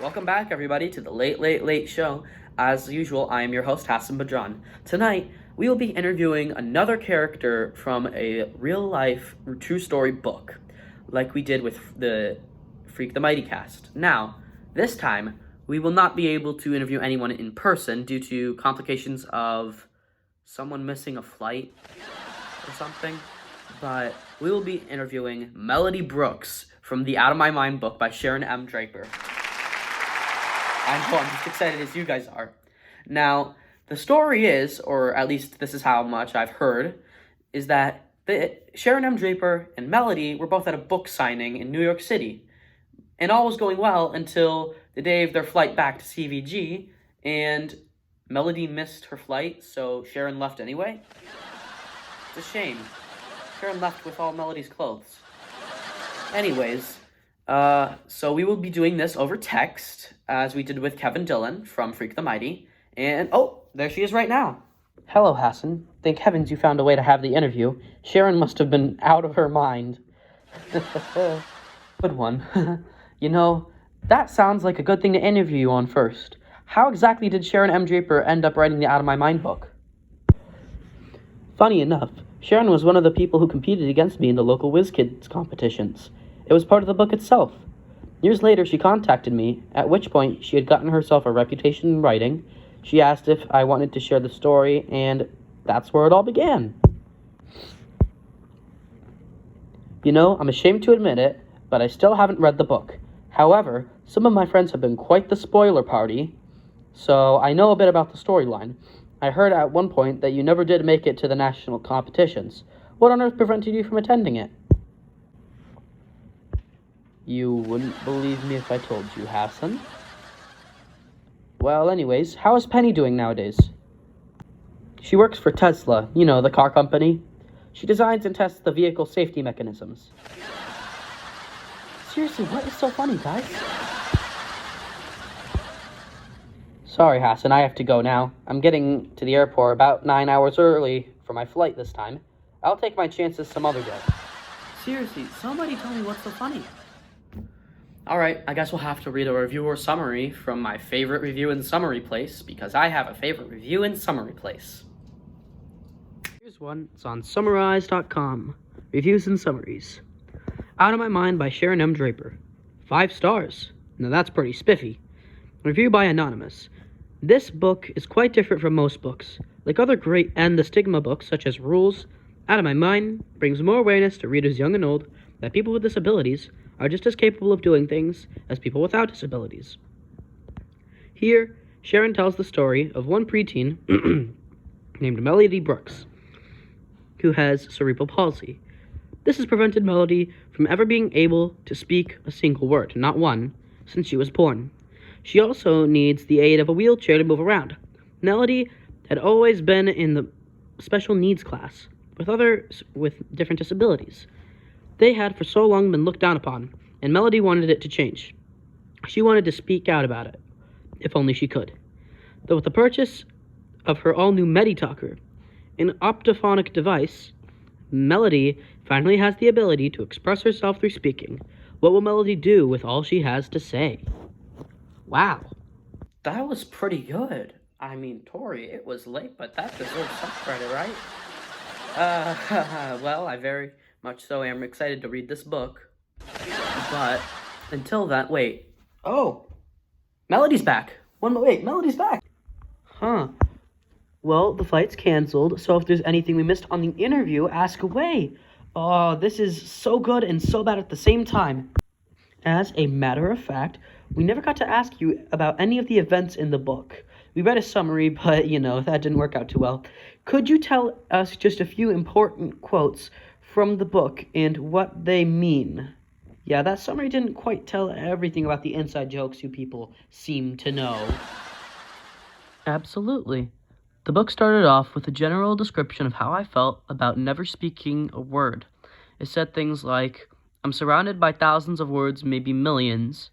Welcome back, everybody, to the Late Late Late Show. As usual, I am your host, Hassan Badran. Tonight, we will be interviewing another character from a real-life, true story book, like we did with the Freak the Mighty cast. Now, this time, we will not be able to interview anyone in person due to complications of someone missing a flight or something, but we will be interviewing Melody Brooks from the Out of My Mind book by Sharon M. Draper. I know, I'm just excited as you guys are. Now, the story is, or at least this is how much I've heard, is that Sharon M. Draper and Melody were both at a book signing in New York City. And all was going well until the day of their flight back to CVG, and Melody missed her flight, so Sharon left anyway. It's a shame. Sharon left with all Melody's clothes. Anyways, so we will be doing this over text, as we did with Kevin Dillon from Freak the Mighty. And, oh, there she is right now. Hello, Hassan. Thank heavens you found a way to have the interview. Sharon must have been out of her mind. Good one. You know, that sounds like a good thing to interview you on first. How exactly did Sharon M. Draper end up writing the Out of My Mind book? Funny enough, Sharon was one of the people who competed against me in the local WizKids competitions. It was part of the book itself. Years later, she contacted me, at which point she had gotten herself a reputation in writing. She asked if I wanted to share the story, and that's where it all began. You know, I'm ashamed to admit it, but I still haven't read the book. However, some of my friends have been quite the spoiler party, so I know a bit about the storyline. I heard at one point that you never did make it to the national competitions. What on earth prevented you from attending it? You wouldn't believe me if I told you, Hassan. Well, anyways, how is Penny doing nowadays? She works for Tesla, you know, the car company. She designs and tests the vehicle safety mechanisms. Seriously, what is so funny, guys? Sorry, Hassan, I have to go now. I'm getting to the airport about 9 hours early for my flight this time. I'll take my chances some other day. Seriously, somebody tell me what's so funny. Alright, I guess we'll have to read a review or summary from my favorite review and summary place, because I have a favorite review and summary place. Here's one. It's on summarize.com. Reviews and summaries. Out of My Mind by Sharon M. Draper. 5 stars. Now that's pretty spiffy. Review by Anonymous. This book is quite different from most books. Like other great End the Stigma books such as Rules, Out of My Mind brings more awareness to readers young and old that people with disabilities are just as capable of doing things as people without disabilities. Here, Sharon tells the story of one preteen named Melody Brooks, who has cerebral palsy. This has prevented Melody from ever being able to speak a single word, not one, since she was born. She also needs the aid of a wheelchair to move around. Melody had always been in the special needs class with others with different disabilities. They had for so long been looked down upon, and Melody wanted it to change. She wanted to speak out about it, if only she could. Though with the purchase of her all-new MediTalker, an optophonic device, Melody finally has the ability to express herself through speaking. What will Melody do with all she has to say? Wow, that was pretty good. I mean, Tori, it was late, but that deserves some credit, right? Well, I very much so am excited to read this book. But until then, wait. Oh, Melody's back. Wait, Melody's back. Huh. Well, the flight's canceled, so if there's anything we missed on the interview, ask away. Oh, this is so good and so bad at the same time. As a matter of fact, we never got to ask you about any of the events in the book. We read a summary, but, that didn't work out too well. Could you tell us just a few important quotes from the book and what they mean? Yeah, that summary didn't quite tell everything about the inside jokes you people seem to know. Absolutely. The book started off with a general description of how I felt about never speaking a word. It said things like, I'm surrounded by thousands of words, maybe millions.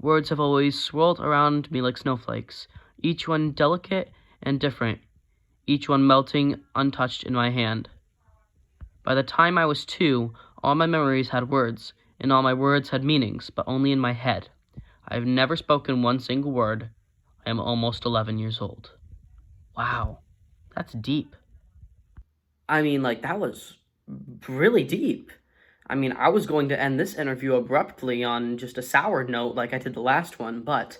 Words have always swirled around me like snowflakes, each one delicate and different, each one melting untouched in my hand. By the time I was 2, all my memories had words, and all my words had meanings, but only in my head. I've never spoken one single word. I am almost 11 years old. Wow, that's deep. I mean, like, that was really deep. I mean, I was going to end this interview abruptly on just a sour note like I did the last one, but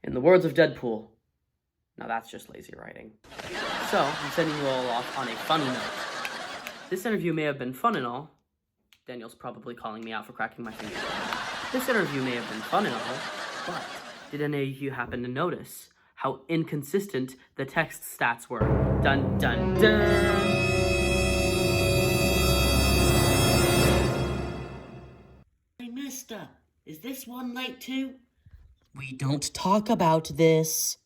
in the words of Deadpool, now that's just lazy writing. So, I'm sending you all off on a funny note. This interview may have been fun and all. Daniel's probably calling me out for cracking my fingers. This interview may have been fun and all, but did any of you happen to notice how inconsistent the text stats were? Dun dun dun! Hey, mister, is this one late too? We don't talk about this.